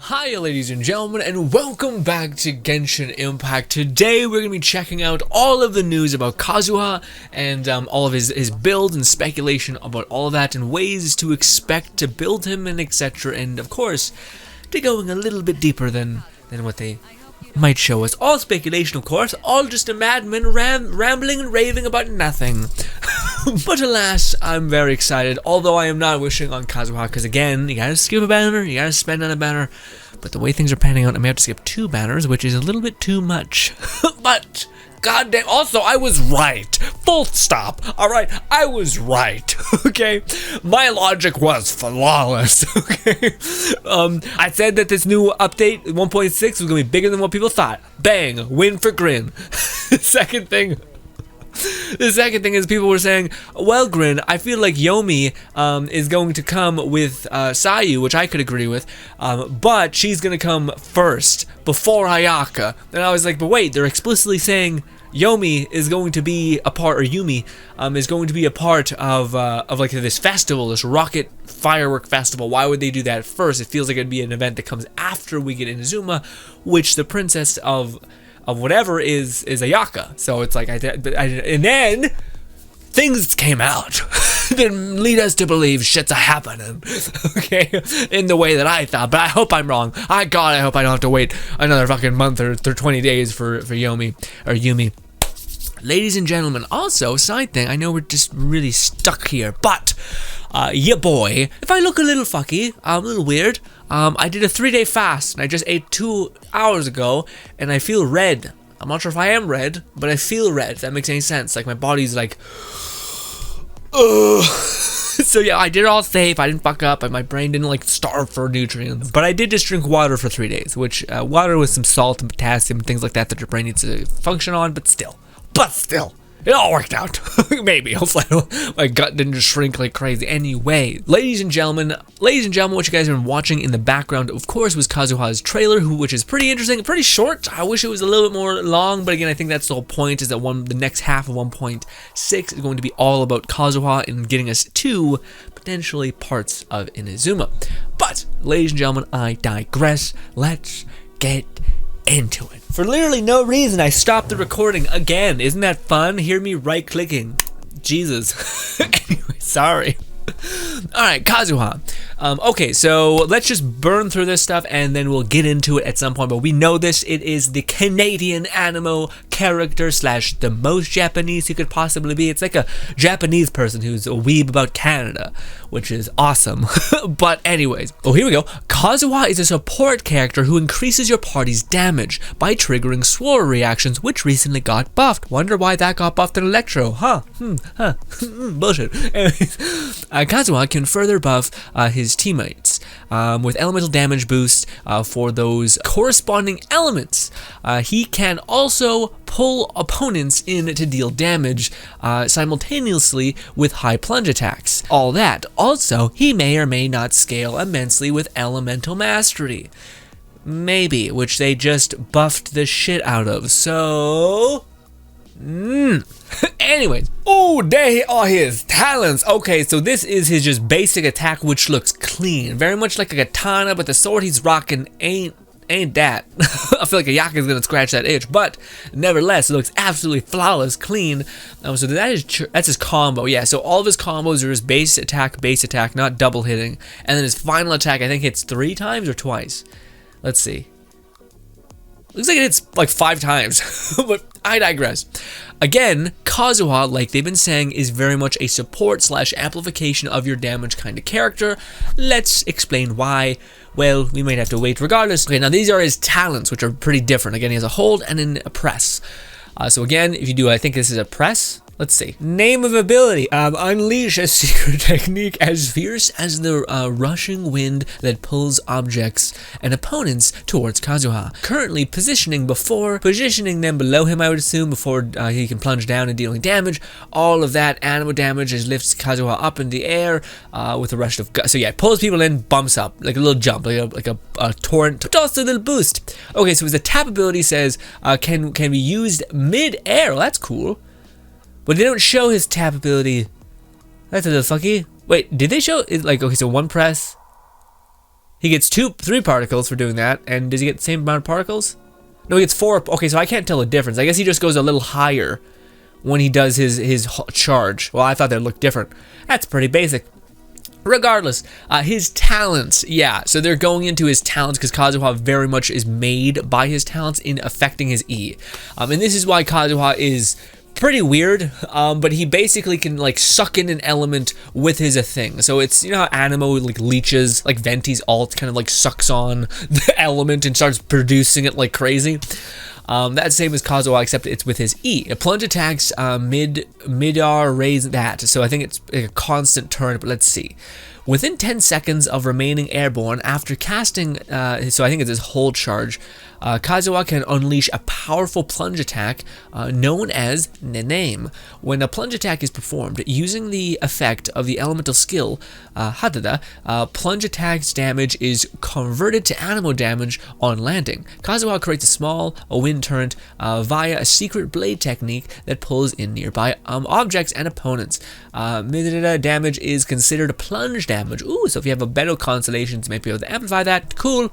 Hi ladies and gentlemen, and welcome back to Genshin Impact. Today we're going to be checking out all of the news about Kazuha and all of his builds and speculation about all of that and ways to expect to build him and etc. And of course, to going a little bit deeper than what they might show us. All speculation, of course, all just a madman rambling and raving about nothing. But alas, I'm very excited, although I am not wishing on Kazuha, because again, you gotta skip a banner, you gotta spend on a banner, but the way things are panning out, I may have to skip 2 banners, which is a little bit too much. But, goddamn, also, I was right. Full stop. Alright, I was right. Okay? My logic was flawless. Okay? I said that this new update, 1.6, was gonna be bigger than what people thought. Bang! Win for GRINN. The second thing is people were saying, well, GRINN, I feel like Yomi is going to come with Sayu, which I could agree with, but she's going to come first, before Ayaka. And I was like, but wait, they're explicitly saying Yomi is going to be a part, or Yumi is going to be a part of like this festival, this rocket firework festival. Why would they do that first? It feels like it'd be an event that comes after we get Inazuma, which the princess of whatever is Ayaka. So it's like, and then things came out that lead us to believe shit's a happening, okay, in the way that I thought, but I hope I'm wrong. I hope I don't have to wait another fucking month or 20 days for Yomi, or Yumi. Ladies and gentlemen, also, side thing, I know we're just really stuck here, but, yeah boy, if I look a little fucky, a little weird, I did a 3-day fast, and I just ate 2 hours ago, and I feel red. I'm not sure if I am red, but I feel red, if that makes any sense. Like, my body's like, ugh. So yeah, I did it all safe, I didn't fuck up, and my brain didn't like starve for nutrients. But I did just drink water for 3 days, which, water with some salt and potassium and things like that your brain needs to function on, but still. It all worked out. Maybe. Hopefully my gut didn't just shrink like crazy. Anyway, ladies and gentlemen, what you guys have been watching in the background, of course, was Kazuha's trailer, which is pretty interesting, pretty short. I wish it was a little bit more long, but again, I think that's the whole point, is that the next half of 1.6 is going to be all about Kazuha and getting us to potentially parts of Inazuma. But, ladies and gentlemen, I digress. Let's get into it. For literally no reason, I stopped the recording again. Isn't that fun? Hear me right-clicking. Jesus. Anyway, sorry. Alright, Kazuha. Okay, so let's just burn through this stuff and then we'll get into it at some point. But we know this, it is the Canadian anime character / the most Japanese he could possibly be. It's like a Japanese person who's a weeb about Canada, which is awesome. But anyways, here we go. Kazuha is a support character who increases your party's damage by triggering swirl reactions, which recently got buffed. Wonder why that got buffed in Electro, bullshit. Anyways, Kazuha can further buff his teammates with elemental damage boost for those corresponding elements. He can also pull opponents in to deal damage simultaneously with high plunge attacks. All that. Also, he may or may not scale immensely with elemental mastery. Maybe, which they just buffed the shit out of. So... Anyways, oh, they are his talents. Okay, so this is his just basic attack, which looks clean, very much like a katana, but the sword he's rocking ain't that. I feel like Ayaka is gonna scratch that itch, but nevertheless, it looks absolutely flawless, clean. So that's his combo. Yeah, so all of his combos are his base attack, not double hitting, and then his final attack I think hits 3 times or twice. Let's see. Looks like it hits like 5 times, but I digress. Again, Kazuha, like they've been saying, is very much a support / amplification of your damage kind of character. Let's explain why. Well, we might have to wait regardless. Okay, now these are his talents, which are pretty different. Again, he has a hold and then a press. So again, if you do, I think this is a press. Let's see. Name of ability. Unleash a secret technique as fierce as the rushing wind that pulls objects and opponents towards Kazuha. Currently positioning them below him, I would assume, before he can plunge down and dealing damage. All of that animal damage lifts Kazuha up in the air with a rush of so yeah, pulls people in, bumps up, like a little jump, like a torrent, but also a little boost. Okay, so his tap ability says can be used mid-air. Well, that's cool. But they don't show his tap ability. That's a little fucky. Wait, did they show it? Like, okay, so one press. He gets 3 particles for doing that, and does he get the same amount of particles? No, he gets 4. Okay, so I can't tell the difference. I guess he just goes a little higher when he does his charge. Well, I thought they'd look different. That's pretty basic. Regardless, his talents, yeah, so they're going into his talents because Kazuha very much is made by his talents in affecting his E. And this is why Kazuha is pretty weird, but he basically can like suck in an element with his thing. So it's, you know how Animo like leeches, like Venti's alt kind of like sucks on the element and starts producing it like crazy. That's the same as Kazuha, except it's with his E. A plunge attacks mid-air raise that, so I think it's a constant turn, but let's see. Within 10 seconds of remaining airborne, after casting, so I think it's his hold charge, Kazuha can unleash a powerful plunge attack known as Name. When a plunge attack is performed, using the effect of the elemental skill, Hadada, plunge attack's damage is converted to Animo damage on landing. Kazuha creates a small wind turret via a secret blade technique that pulls in nearby objects and opponents. Damage is considered plunge damage. Ooh, so if you have a better constellations, you might be able to amplify that. Cool.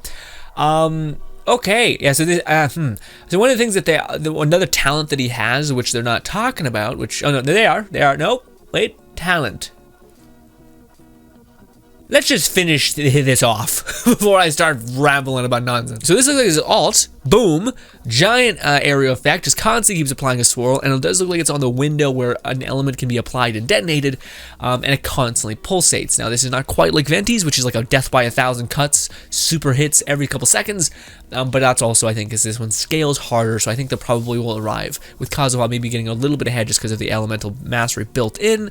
Okay, yeah, so this, so one of the things that another talent that he has, which they're not talking about, which, oh no, they are, nope, wait, talent. Let's just finish this off before I start rambling about nonsense. So this looks like his alt, boom, giant area effect, just constantly keeps applying a swirl, and it does look like it's on the window where an element can be applied and detonated, and it constantly pulsates. Now this is not quite like Venti's, which is like a death by 1,000 cuts, super hits every couple seconds, but that's also, I think, because this one scales harder, so I think that probably will arrive, with Kazuha maybe getting a little bit ahead just because of the elemental mastery built in,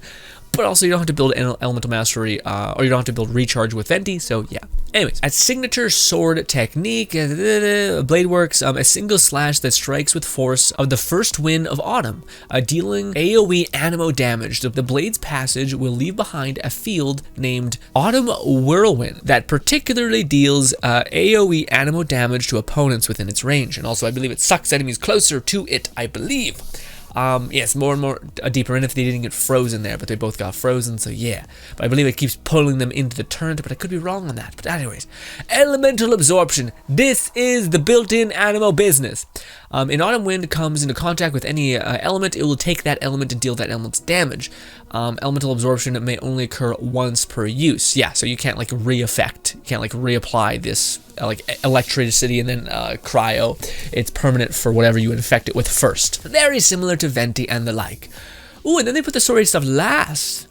but also you don't have to build elemental mastery, or you don't have to build recharge with Venti, so yeah. Anyways, at signature sword technique, blade works, a single slash that strikes with force of the first wind of autumn, dealing AoE Animo damage. The blade's passage will leave behind a field named Autumn Whirlwind that particularly deals AoE Animo damage to opponents within its range, and also I believe it sucks enemies closer to it, I believe. Yes, more and more deeper in if they didn't get frozen there, but they both got frozen, so yeah. But I believe it keeps pulling them into the turret, but I could be wrong on that. But anyways, elemental absorption. This is the built-in Animo business. In Autumn Wind comes into contact with any element, it will take that element and deal that element's damage. Elemental absorption may only occur once per use. Yeah, so you can't like re-effect, you can't like reapply this like electricity and then cryo. It's permanent for whatever you infect it with first. Very similar to Venti and the like. Ooh, and then they put the story stuff last.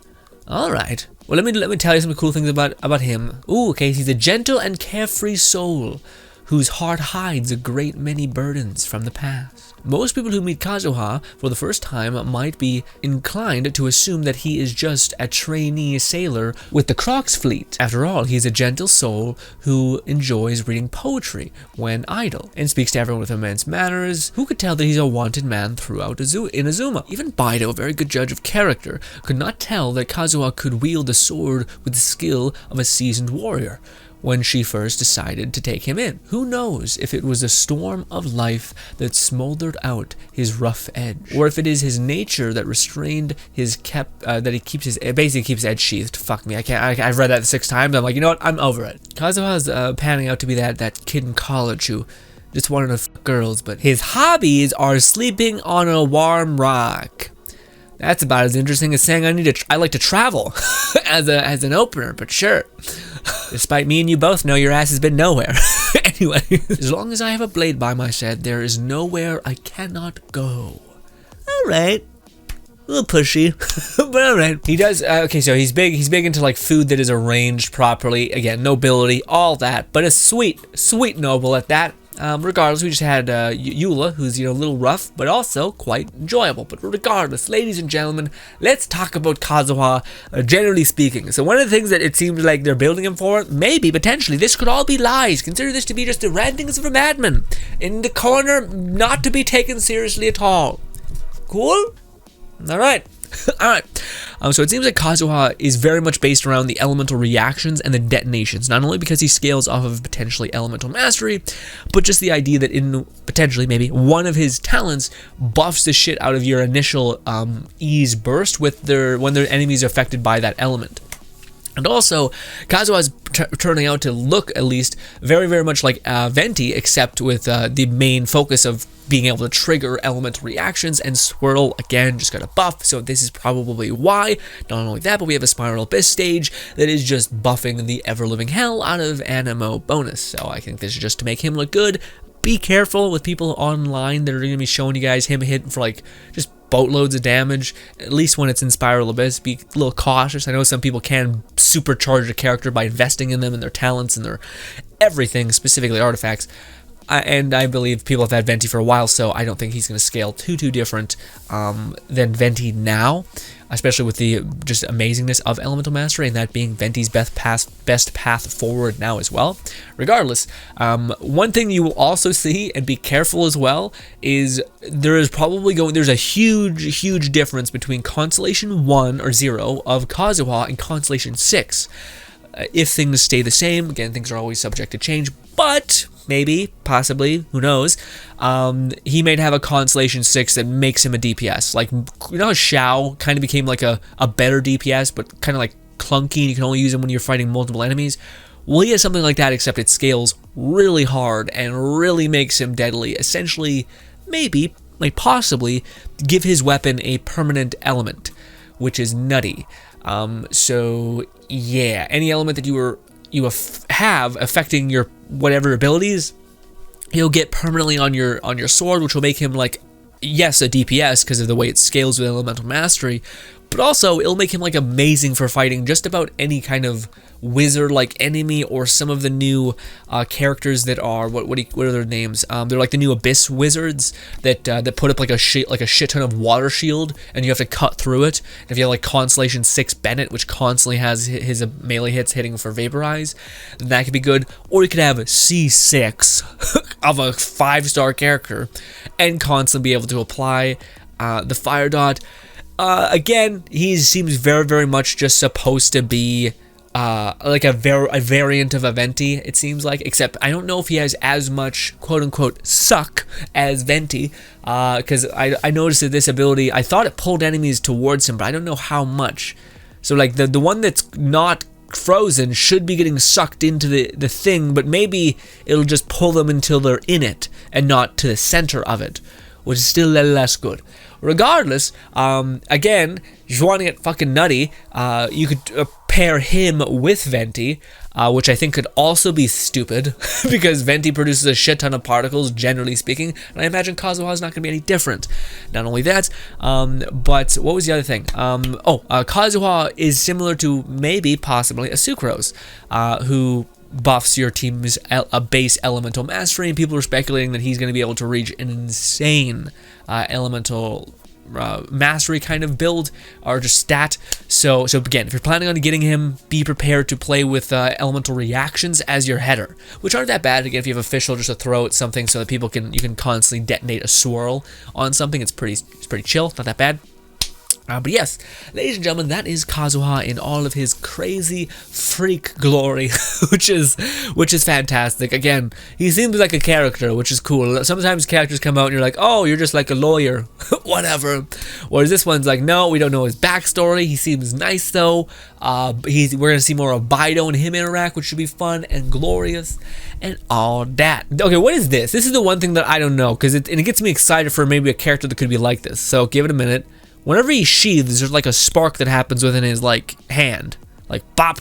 All right. Well, let me tell you some cool things about him. Ooh, okay, he's a gentle and carefree soul whose heart hides a great many burdens from the past. Most people who meet Kazuha for the first time might be inclined to assume that he is just a trainee sailor with the Crocs fleet. After all, he is a gentle soul who enjoys reading poetry when idle, and speaks to everyone with immense manners. Who could tell that he's a wanted man throughout Inazuma? Even Baido, a very good judge of character, could not tell that Kazuha could wield a sword with the skill of a seasoned warrior when she first decided to take him in. Who knows if it was a storm of life that smoldered out his rough edge, or if it is his nature that restrained his basically keeps his edge sheathed. Fuck me, I've read that 6 times. I'm like, you know what? I'm over it. Kazuha's panning out to be that kid in college who just wanted to fuck girls, but his hobbies are sleeping on a warm rock. That's about as interesting as saying I like to travel as an opener, but sure. Despite me and you both know your ass has been nowhere. Anyway, as long as I have a blade by my side, there is nowhere I cannot go. Alright. A little pushy, but alright. He does, okay, so he's big into like food that is arranged properly. Again, nobility, all that, but a sweet noble at that. Regardless, we just had Eula, who's, you know, a little rough, but also quite enjoyable. But regardless, ladies and gentlemen, let's talk about Kazuha, generally speaking. So one of the things that it seems like they're building him for, maybe, potentially, this could all be lies. Consider this to be just the rantings of a madman in the corner, not to be taken seriously at all. Cool? Alright. Alright, so it seems like Kazuha is very much based around the elemental reactions and the detonations, not only because he scales off of potentially elemental mastery, but just the idea that in potentially maybe one of his talents buffs the shit out of your initial ease burst when their enemies are affected by that element. And also, Kazuha is turning out to look, at least, very, very much like Venti, except with the main focus of being able to trigger elemental reactions, and Swirl, again, just got a buff, so this is probably why. Not only that, but we have a Spiral Abyss stage that is just buffing the ever-living hell out of Anemo bonus, so I think this is just to make him look good. Be careful with people online that are going to be showing you guys him hitting for, like, just boatloads of damage, at least when it's in Spiral Abyss. Be a little cautious. I know some people can supercharge a character by investing in them and their talents and their everything, specifically artifacts. And I believe people have had Venti for a while, so I don't think he's going to scale too different than Venti now, especially with the just amazingness of Elemental Mastery, and that being Venti's best path forward now as well. Regardless, one thing you will also see, and be careful as well, is there's a huge difference between Constellation 1 or 0 of Kazuha and Constellation 6. If things stay the same, again, things are always subject to change, but maybe, possibly, who knows, he may have a Constellation 6 that makes him a DPS. Like, you know how Xiao kind of became like a better DPS, but kind of like clunky, and you can only use him when you're fighting multiple enemies? Well, he has something like that, except it scales really hard and really makes him deadly. Essentially, maybe, like possibly, give his weapon a permanent element, which is nutty. So yeah, any element that you have affecting your whatever abilities, he'll get permanently on your sword, which will make him, like, yes, a DPS because of the way it scales with Elemental Mastery, but also it'll make him, like, amazing for fighting just about any kind of wizard-like enemy, or some of the new characters that are what are their names? They're like the new Abyss wizards that put up like a shit ton of water shield, and you have to cut through it. And if you have like Constellation 6 Bennett, which constantly has his melee hits hitting for Vaporize, then that could be good. Or you could have C6 of a 5-star character and constantly be able to apply the Fire Dot. Again, he seems very, very much just supposed to be like a variant of a Venti, it seems like, except I don't know if he has as much quote-unquote suck as Venti, because I noticed that this ability, I thought it pulled enemies towards him, but I don't know how much. So like the one that's not frozen should be getting sucked into the thing, but maybe it'll just pull them until they're in it and not to the center of it, which is still a little less good. Regardless, again, if you want to get fucking nutty, you could pair him with Venti, which I think could also be stupid, because Venti produces a shit ton of particles, generally speaking, and I imagine Kazuha is not going to be any different. Not only that, but what was the other thing? Kazuha is similar to, maybe, possibly, a Sucrose, who buffs your team's base elemental mastery, and people are speculating that he's going to be able to reach an insane elemental mastery kind of build, or just stat. So again, if you're planning on getting him, be prepared to play with elemental reactions as your header, which aren't that bad. Again, if you have official, just to throw at something so that you can constantly detonate a swirl on something, it's pretty chill, not that bad. But yes, ladies and gentlemen, that is Kazuha in all of his crazy freak glory, which is fantastic. Again, he seems like a character, which is cool. Sometimes characters come out and you're like, oh, you're just like a lawyer, whatever. Whereas this one's like, no, we don't know his backstory. He seems nice though. We're gonna see more of Bido and him interact, which should be fun and glorious and all that. Okay, what is this? This is the one thing that I don't know, because it gets me excited for maybe a character that could be like this. So give it a minute. Whenever he sheathes, there's like a spark that happens within his like hand, like bop.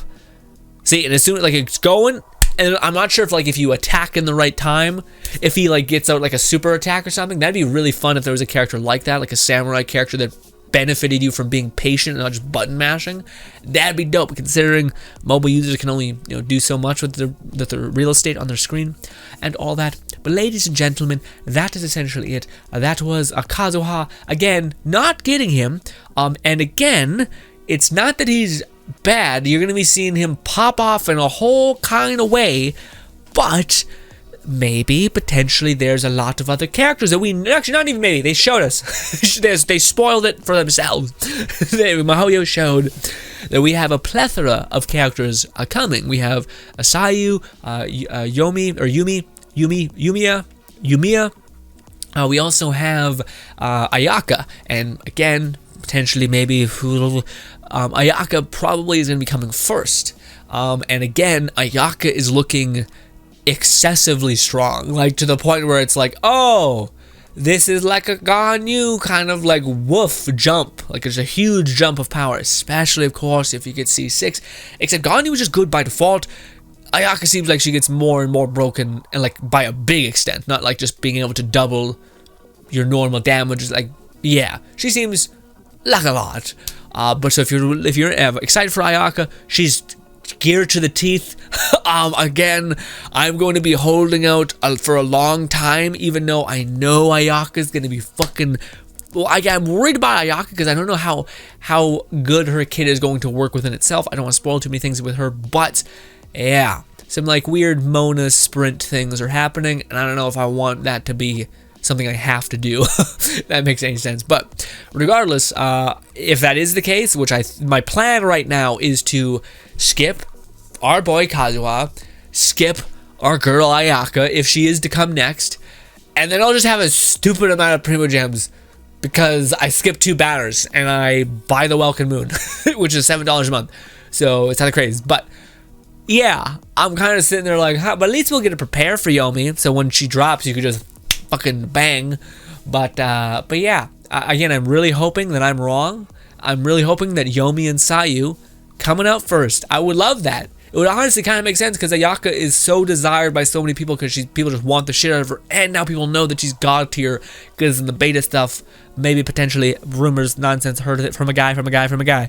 See, and as soon as like it's going, and I'm not sure if you attack in the right time, if he like gets out like a super attack or something. That'd be really fun if there was a character like that, like a samurai character that benefited you from being patient and not just button mashing. That'd be dope, considering mobile users can only do so much with the real estate on their screen and all that. But ladies and gentlemen, that is essentially it. That was Kazuha. Again, not getting him, and again, it's not that he's bad. You're gonna be seeing him pop off in a whole kind of way, but maybe, potentially, there's a lot of other characters that we actually, not even maybe, they showed us. They spoiled it for themselves. Mihoyo showed that we have a plethora of characters coming. We have Asayu, Yumiya. We also have Ayaka, and again, potentially maybe Ayaka probably is going to be coming first. And again, Ayaka is looking excessively strong, like to the point where it's like, oh, this is like a Ganyu kind of like woof jump, like it's a huge jump of power, especially of course if you get C6, except Ganyu is just good by default. Ayaka seems like she gets more and more broken, and like by a big extent, not like just being able to double your normal damage. Like, yeah, she seems like a lot. But so if you're excited for Ayaka, she's geared to the teeth. Again, I'm going to be holding out for a long time, even though I know Ayaka's going to be fucking... Well, I'm worried about Ayaka because I don't know how good her kid is going to work within itself. I don't want to spoil too many things with her, but yeah, some like weird Mona sprint things are happening, and I don't know if I want that to be something I have to do. If that makes any sense. But regardless, if that is the case, which my plan right now is to skip our boy Kazuha, skip our girl Ayaka if she is to come next, and then I'll just have a stupid amount of Primo Gems because I skipped 2 banners and I buy the Welcome Moon, which is $7 a month. So it's kind of crazy. But yeah, I'm kind of sitting there like, huh, but at least we'll get to prepare for Yomi, so when she drops, you could just fucking bang. But yeah, again, I'm really hoping that I'm wrong. I'm really hoping that Yomi and Sayu coming out first. I would love that. It would honestly kind of make sense because Ayaka is so desired by so many people because people just want the shit out of her, and now people know that she's god tier because in the beta stuff, maybe potentially rumors, nonsense, heard it from a girl.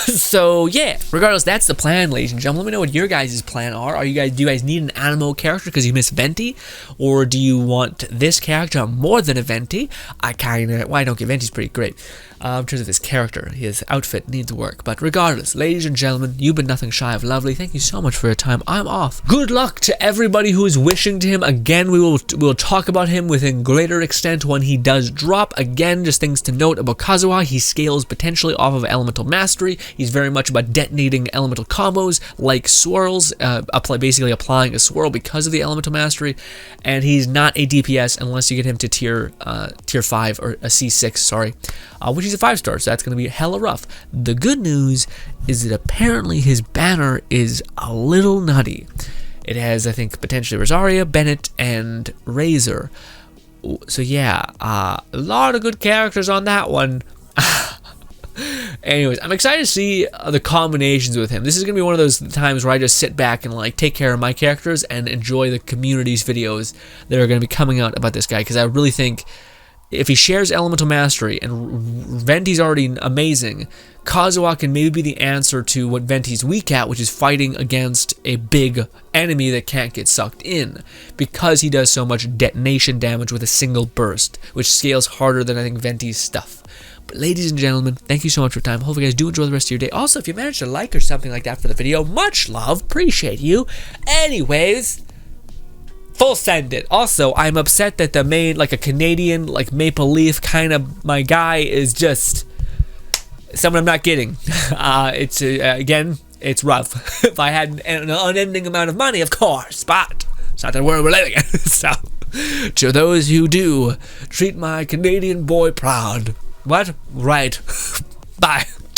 So yeah, regardless, that's the plan, ladies and gentlemen. Let me know what your guys' plan are. Do you guys need an Animo character because you miss Venti, or do you want this character more than a Venti? Well, I don't get Venti's pretty great. In terms of his character, his outfit needs work. But regardless, ladies and gentlemen, you've been nothing shy of lovely. Thank you so much for your time. I'm off. Good luck to everybody who is wishing to him. Again, we'll talk about him within greater extent when he does drop. Again, just things to note about Kazuha. He scales potentially off of Elemental Mastery. He's very much about detonating elemental combos like swirls, basically applying a swirl because of the Elemental Mastery. And he's not a DPS unless you get him to tier 5 or a C6, sorry, which is a 5-star, so that's going to be hella rough. The good news is that apparently his banner is a little nutty. It has, I think, potentially Rosaria, Bennett, and Razor. So yeah, a lot of good characters on that one. Anyways, I'm excited to see the combinations with him. This is going to be one of those times where I just sit back and like take care of my characters and enjoy the community's videos that are going to be coming out about this guy, because I really think if he shares Elemental Mastery and Venti's already amazing, Kazuha can maybe be the answer to what Venti's weak at, which is fighting against a big enemy that can't get sucked in, because he does so much detonation damage with a single burst, which scales harder than I think Venti's stuff. But ladies and gentlemen, thank you so much for your time. Hope you guys do enjoy the rest of your day. Also, if you managed to like or something like that for the video, much love, appreciate you. Anyways, full send it. Also, I'm upset that the main, like a Canadian, like Maple Leaf kind of my guy is just someone I'm not getting. Again, it's rough. If I had an unending amount of money, of course, but it's not the world we're living in. So, to those who do, treat my Canadian boy proud. What? Right. Bye.